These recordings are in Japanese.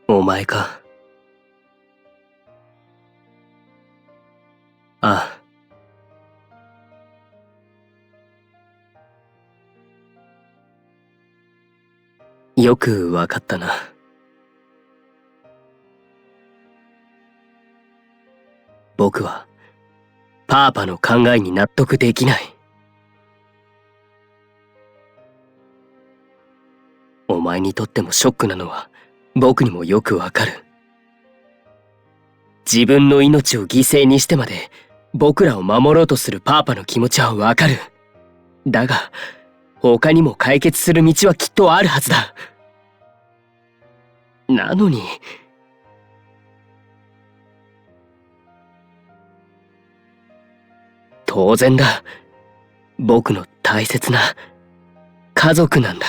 お前か。ああ。よくわかったな。僕はパーパの考えに納得できない。お前にとってもショックなのは僕にもよくわかる。自分の命を犠牲にしてまで僕らを守ろうとするパーパの気持ちはわかる。だが他にも解決する道はきっとあるはずだ。なのに当然だ。僕の大切な家族なんだ。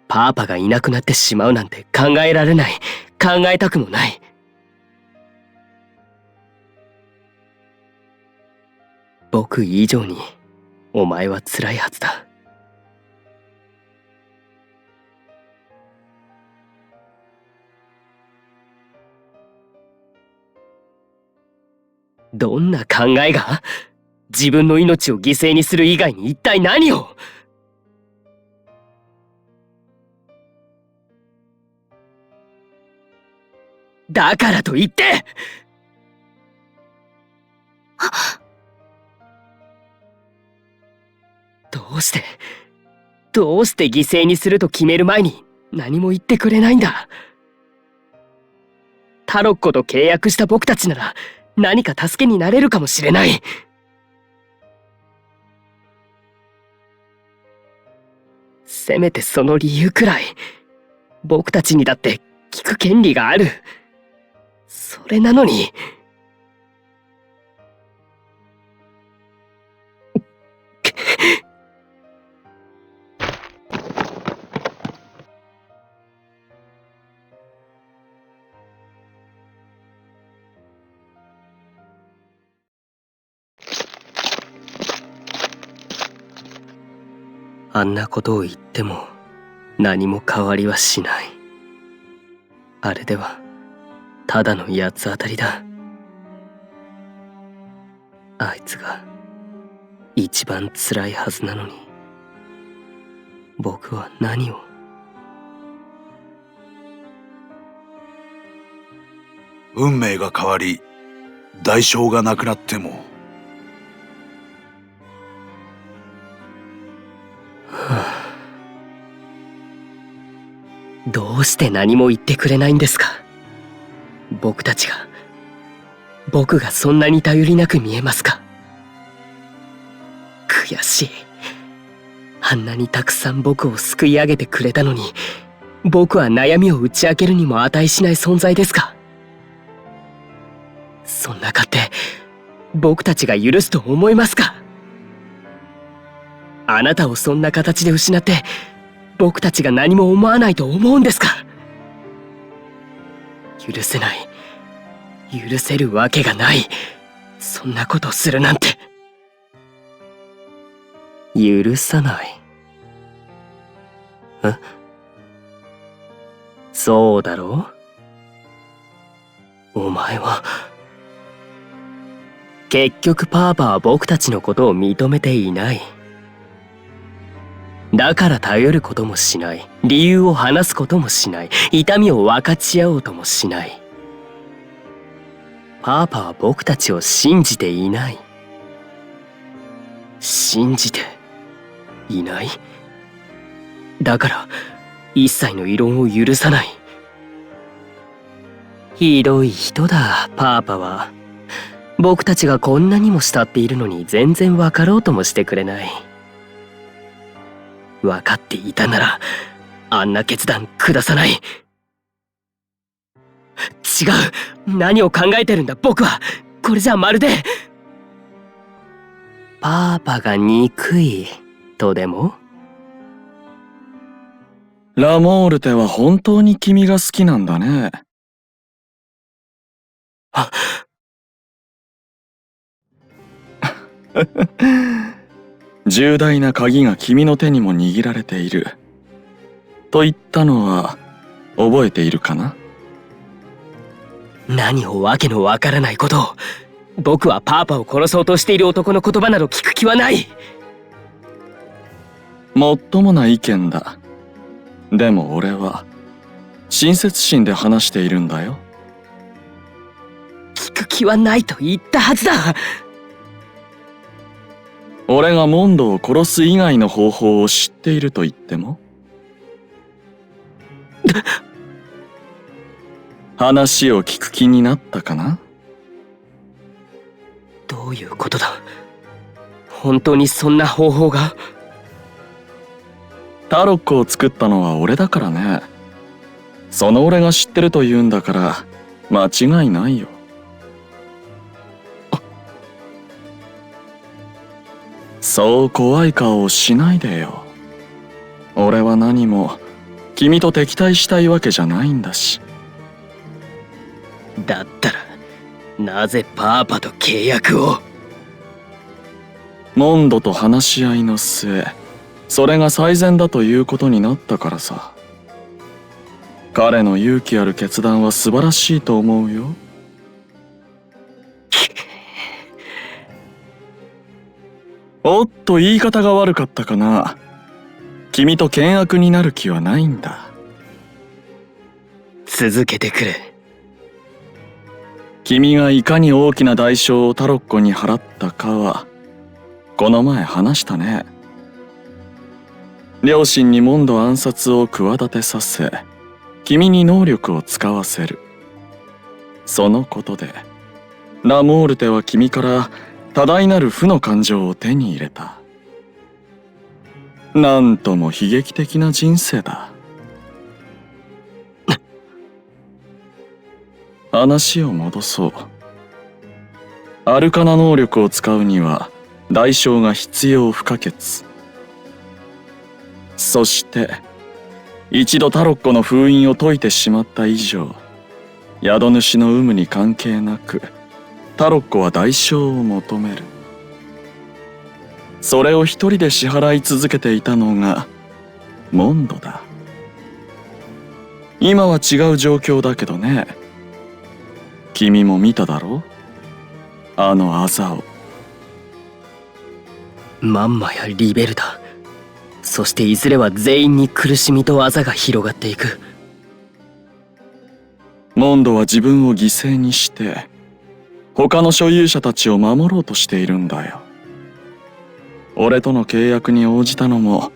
パーパがいなくなってしまうなんて考えられない。考えたくもない。僕以上にお前は辛いはずだ。どんな考えが？自分の命を犠牲にする以外に一体何を？だからといってどうして犠牲にすると決める前に何も言ってくれないんだ。タロッコと契約した僕たちなら何か助けになれるかもしれない。せめてその理由くらい僕たちにだって聞く権利がある。それなのに。あんなことを言っても何も変わりはしない。あれではただの八つ当たりだ。あいつが一番辛いはずなのに僕は何を。運命が変わり代償がなくなってもどうして何も言ってくれないんですか？僕がそんなに頼りなく見えますか？悔しい。あんなにたくさん僕を救い上げてくれたのに、僕は悩みを打ち明けるにも値しない存在ですか？そんな勝手僕たちが許すと思いますか？あなたをそんな形で失って僕たちが何も思わないと思うんですか？許せない。許せるわけがない。そんなことするなんて。許さない。そうだろう？お前は結局パーパは僕たちのことを認めていない。だから頼ることもしない。理由を話すこともしない。痛みを分かち合おうともしない。パーパは僕たちを信じていない。信じていない。だから一切の異論を許さない。ひどい人だ、パーパは。僕たちがこんなにも慕っているのに全然分かろうともしてくれない。分かっていたならあんな決断下さない。違う。何を考えてるんだ僕は。これじゃまるでパーパが憎いとでも？ラモールテは本当に君が好きなんだね。重大な鍵が君の手にも握られている。と言ったのは覚えているかな？何をわけのわからないことを。僕はパーパを殺そうとしている男の言葉など聞く気はない。もっともな意見だ。でも俺は親切心で話しているんだよ。聞く気はないと言ったはずだ。俺がモンドを殺す以外の方法を知っていると言っても話を聞く気になったかな？どういうことだ？本当にそんな方法が？タロッコを作ったのは俺だからね。その俺が知ってると言うんだから間違いないよ。そう怖い顔をしないでよ。俺は何も君と敵対したいわけじゃないんだし。だったらなぜパーパと契約を？モンドと話し合いの末、それが最善だということになったからさ。彼の勇気ある決断は素晴らしいと思うよ。おっと、言い方が悪かったかな。君と険悪になる気はないんだ。続けてくれ。君がいかに大きな代償をタロッコに払ったかはこの前話したね。両親にモンド暗殺を企てさせ、君に能力を使わせる。そのことでラモールテは君から多大なる負の感情を手に入れた。なんとも悲劇的な人生だ。話を戻そう。アルカナ能力を使うには代償が必要不可欠。そして一度タロッコの封印を解いてしまった以上、宿主の有無に関係なくタロッコは代償を求める。それを一人で支払い続けていたのがモンドだ。今は違う状況だけどね。君も見ただろう、あのあざを。マンマやリベルダ、そしていずれは全員に苦しみとあざが広がっていく。モンドは自分を犠牲にして他の所有者たちを守ろうとしているんだよ。俺との契約に応じたのも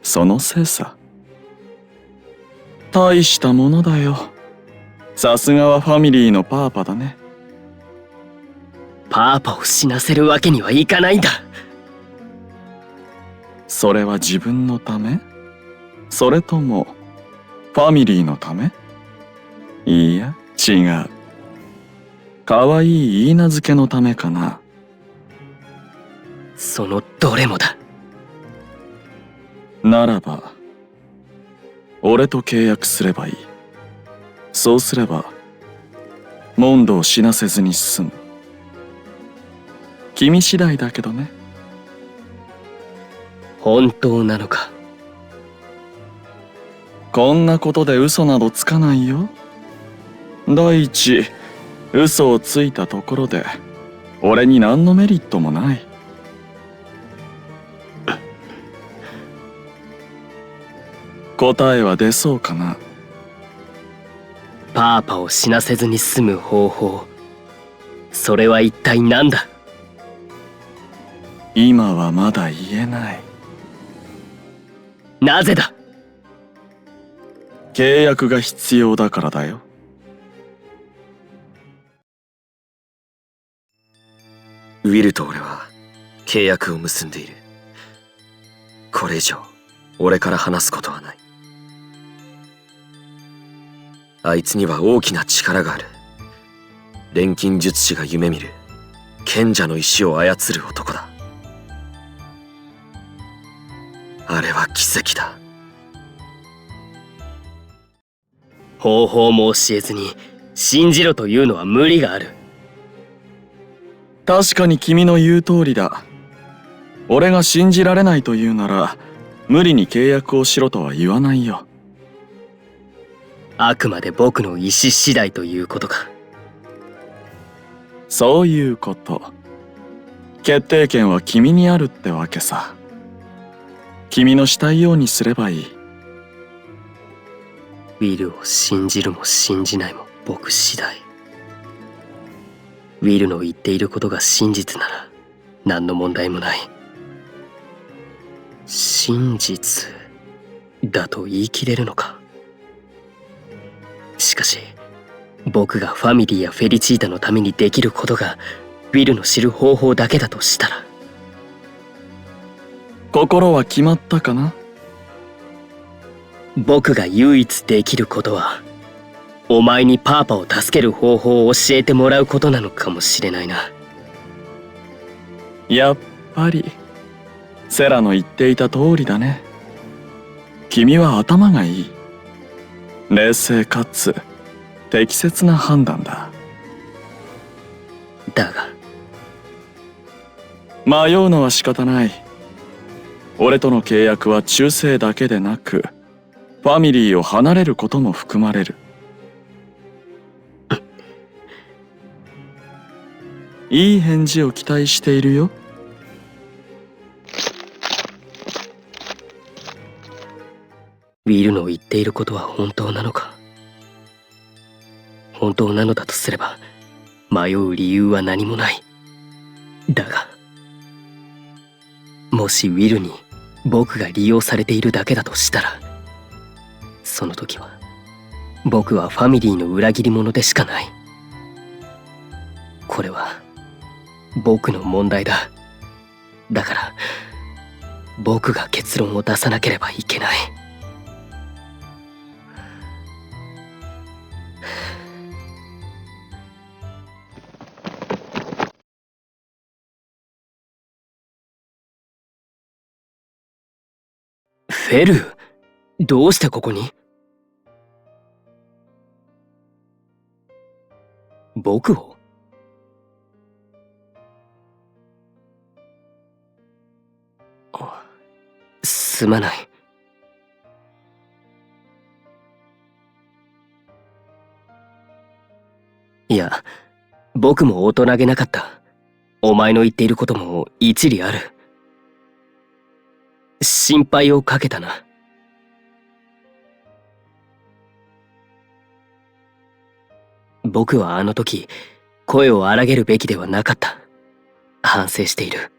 そのせいさ。大したものだよ。さすがはファミリーのパーパだね。パーパを死なせるわけにはいかないんだ。それは自分のため？それともファミリーのため？いや、違う。かわいい許嫁のためかな。そのどれもだ。ならば俺と契約すればいい。そうすればモンドを死なせずに済む。君次第だけどね。本当なのか？こんなことで嘘などつかないよ。第一、嘘をついたところで俺に何のメリットもない。答えは出そうかな。パーパを死なせずに済む方法、それは一体何だ？今はまだ言えない。なぜだ？契約が必要だからだよ。ウィルと俺は契約を結んでいる。これ以上俺から話すことはない。あいつには大きな力がある。錬金術師が夢見る賢者の石を操る男だ。あれは奇跡だ。方法も教えずに信じろというのは無理がある。確かに君の言う通りだ。俺が信じられないというなら、無理に契約をしろとは言わないよ。あくまで僕の意思次第ということか。そういうこと。決定権は君にあるってわけさ。君のしたいようにすればいい。ウィルを信じるも信じないも僕次第。ウィルの言っていることが真実なら何の問題もない。真実だと言い切れるのか。しかし僕がファミリーやフェリチータのためにできることがウィルの知る方法だけだとしたら。心は決まったかな？僕が唯一できることはお前にパーパを助ける方法を教えてもらうことなのかもしれないな。やっぱりセラの言っていた通りだね。君は頭がいい。冷静かつ適切な判断だ。だが迷うのは仕方ない。俺との契約は忠誠だけでなく、ファミリーを離れることも含まれる。いい返事を期待しているよ。ウィルの言っていることは本当なのか。本当なのだとすれば迷う理由は何もない。だがもしウィルに僕が利用されているだけだとしたら、その時は僕はファミリーの裏切り者でしかない。これは僕の問題だ。だから僕が結論を出さなければいけない。フェル、どうしてここに？僕を？すまない。いや、僕も大人げなかった。お前の言っていることも一理ある。心配をかけたな。僕はあの時声を荒げるべきではなかった。反省している。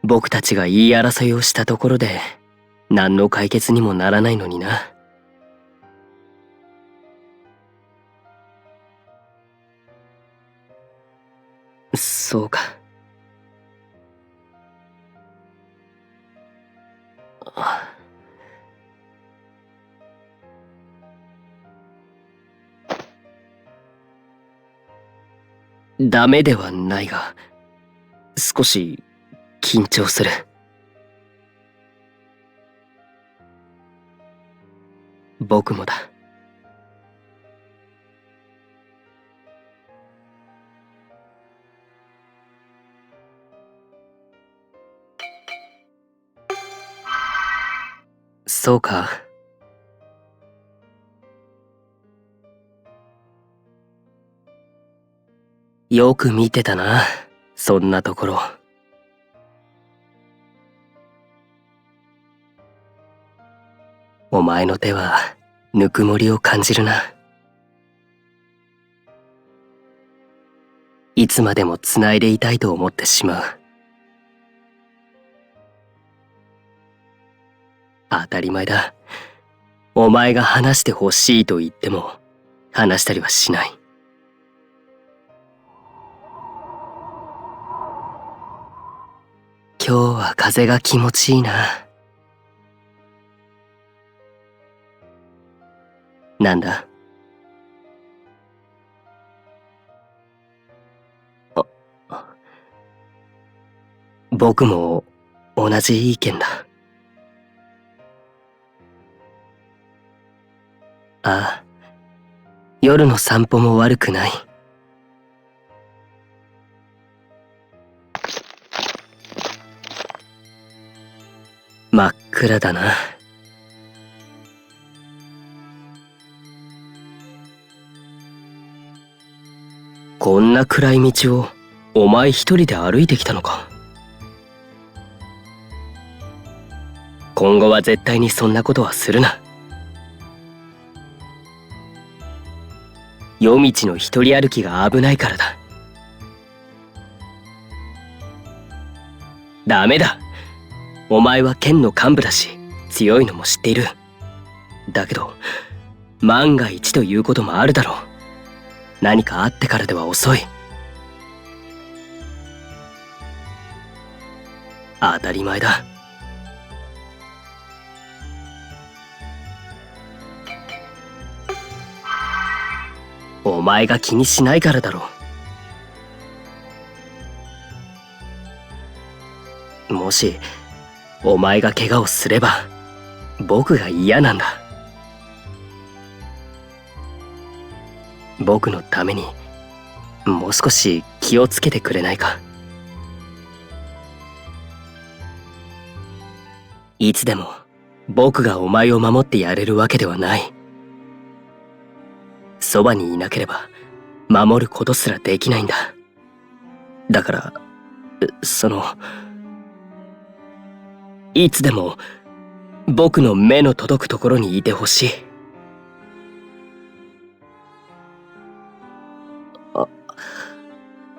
僕たちが言い争いをしたところで何の解決にもならないのにな。そうか。ダメではないが、少し緊張する。僕もだ。そうか。よく見てたな、そんなところ。お前の手はぬくもりを感じるな。いつまでも繋いでいたいと思ってしまう。当たり前だ。お前が話してほしいと言っても話したりはしない。今日は風が気持ちいいな。なんだ？僕も同じ意見だ。ああ、夜の散歩も悪くない。真っ暗だな。こんな暗い道をお前一人で歩いてきたのか。今後は絶対にそんなことはするな。夜道の一人歩きが危ないからだ。ダメだ。お前は県の幹部だし強いのも知っている。だけど万が一ということもあるだろう。何かあってからでは遅い。当たり前だ。お前が気にしないからだろう。もしお前が怪我をすれば僕が嫌なんだ。僕のためにもう少し気をつけてくれないか。いつでも僕がお前を守ってやれるわけではない。そばにいなければ守ることすらできないんだ。だからいつでも僕の目の届くところにいてほしい。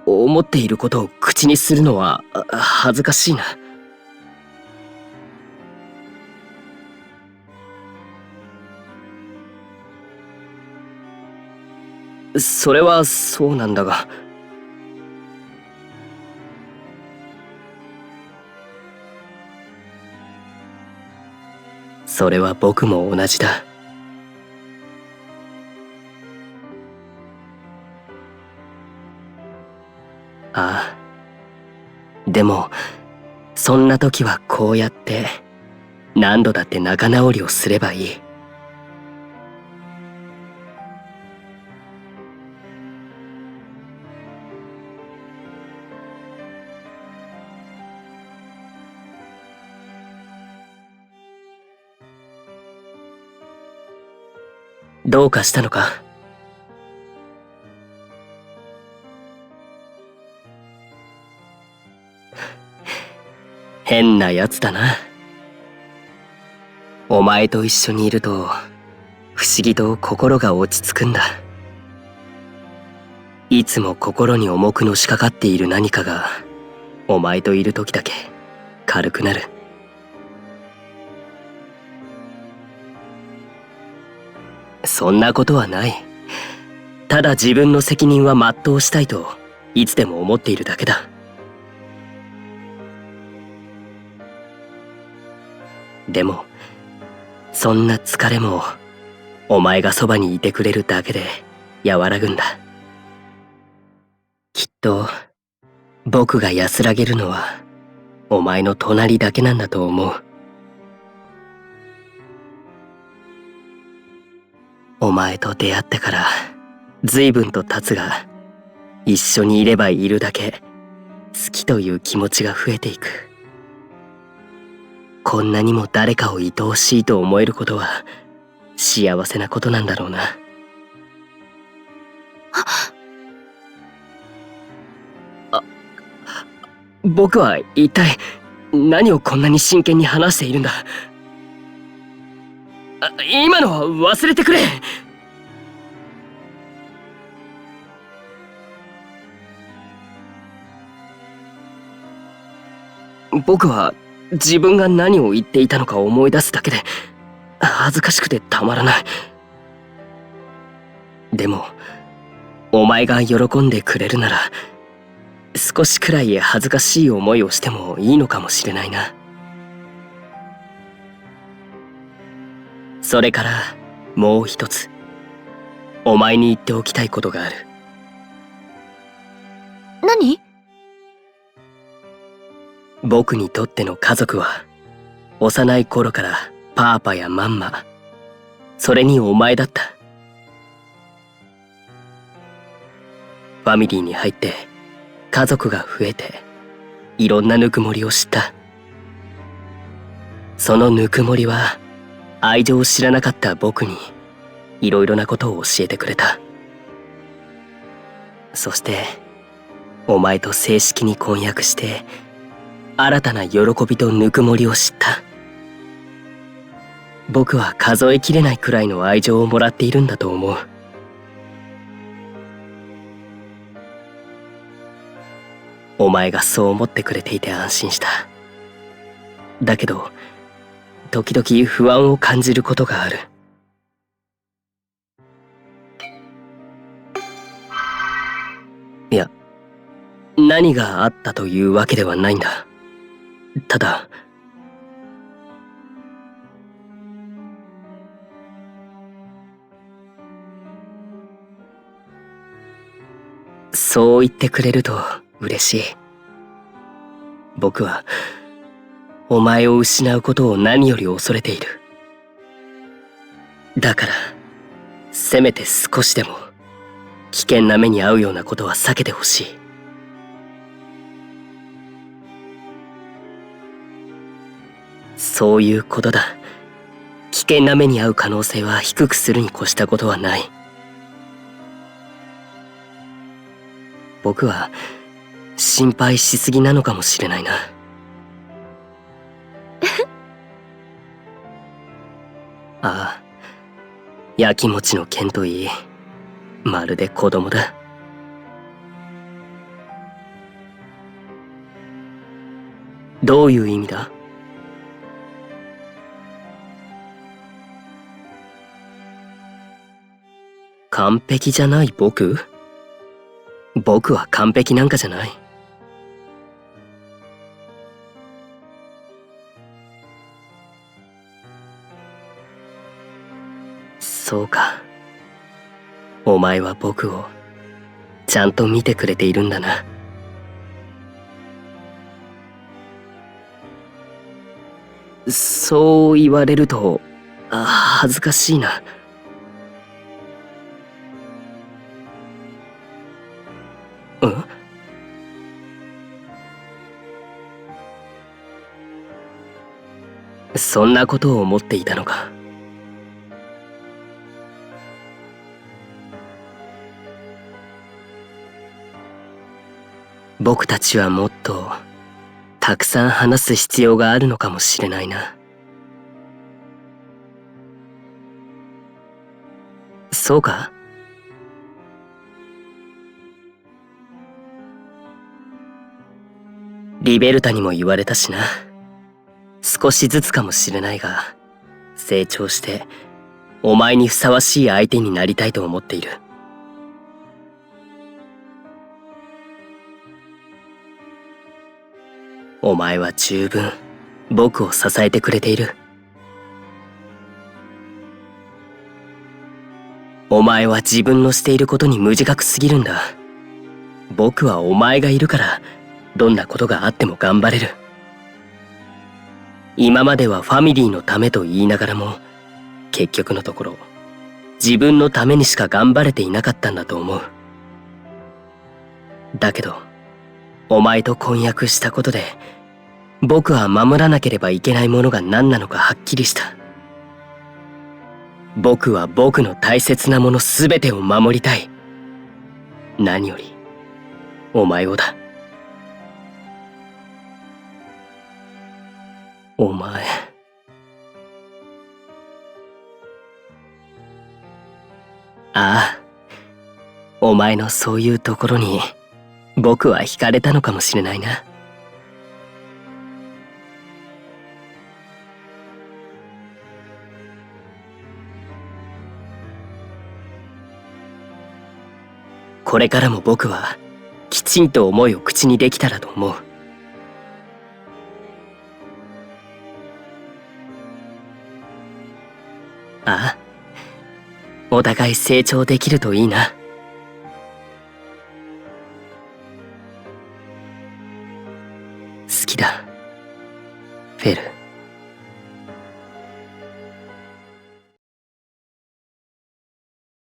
思っていることを口にするのは恥ずかしいな。それはそうなんだが。それは僕も同じだ。ああ。でもそんな時はこうやって何度だって仲直りをすればいい。どうかしたのか。変なやつだな。お前と一緒にいると不思議と心が落ち着くんだ。いつも心に重くのしかかっている何かがお前といる時だけ軽くなる。そんなことはない。ただ自分の責任は全うしたいといつでも思っているだけだ。でもそんな疲れもお前がそばにいてくれるだけで和らぐんだ。きっと僕が安らげるのはお前の隣だけなんだと思う。お前と出会ってから随分と経つが、一緒にいればいるだけ好きという気持ちが増えていく。こんなにも誰かを愛おしいと思えることは幸せなことなんだろうな。僕は一体何をこんなに真剣に話しているんだ。今のは忘れてくれ。僕は自分が何を言っていたのか思い出すだけで恥ずかしくてたまらない。でもお前が喜んでくれるなら少しくらい恥ずかしい思いをしてもいいのかもしれないな。それからもう一つお前に言っておきたいことがある。何？僕にとっての家族は幼い頃からパーパやマンマ、それにお前だった。ファミリーに入って家族が増えていろんなぬくもりを知った。そのぬくもりは愛情を知らなかった僕にいろいろなことを教えてくれた。そしてお前と正式に婚約して新たな喜びとぬくもりを知った。僕は数えきれないくらいの愛情をもらっているんだと思う。お前がそう思ってくれていて安心した。だけど時々不安を感じることがある。いや、何があったというわけではないんだ。ただ、そう言ってくれると嬉しい。僕はお前を失うことを何より恐れている。だからせめて少しでも危険な目に遭うようなことは避けてほしい。そういうことだ。危険な目に遭う可能性は低くするに越したことはない。僕は心配しすぎなのかもしれないな。ああ、やきもちの剣といい、まるで子供だ。どういう意味だ？完璧じゃない僕？僕は完璧なんかじゃない。そうか。お前は僕をちゃんと見てくれているんだな。そう言われると恥ずかしいな。そんなことを思っていたのか。僕たちはもっとたくさん話す必要があるのかもしれないな。そうか？リベルタにも言われたしな。少しずつかもしれないが、成長してお前にふさわしい相手になりたいと思っている。お前は十分僕を支えてくれている。お前は自分のしていることに無自覚すぎるんだ。僕はお前がいるからどんなことがあっても頑張れる。今まではファミリーのためと言いながらも、結局のところ自分のためにしか頑張れていなかったんだと思う。だけどお前と婚約したことで僕は守らなければいけないものが何なのかはっきりした。僕は僕の大切なものすべてを守りたい。何よりお前をだ。お前。ああ、お前のそういうところに僕は惹かれたのかもしれないな。これからも僕はきちんと思いを口にできたらと思う。ああ、お互い成長できるといいな。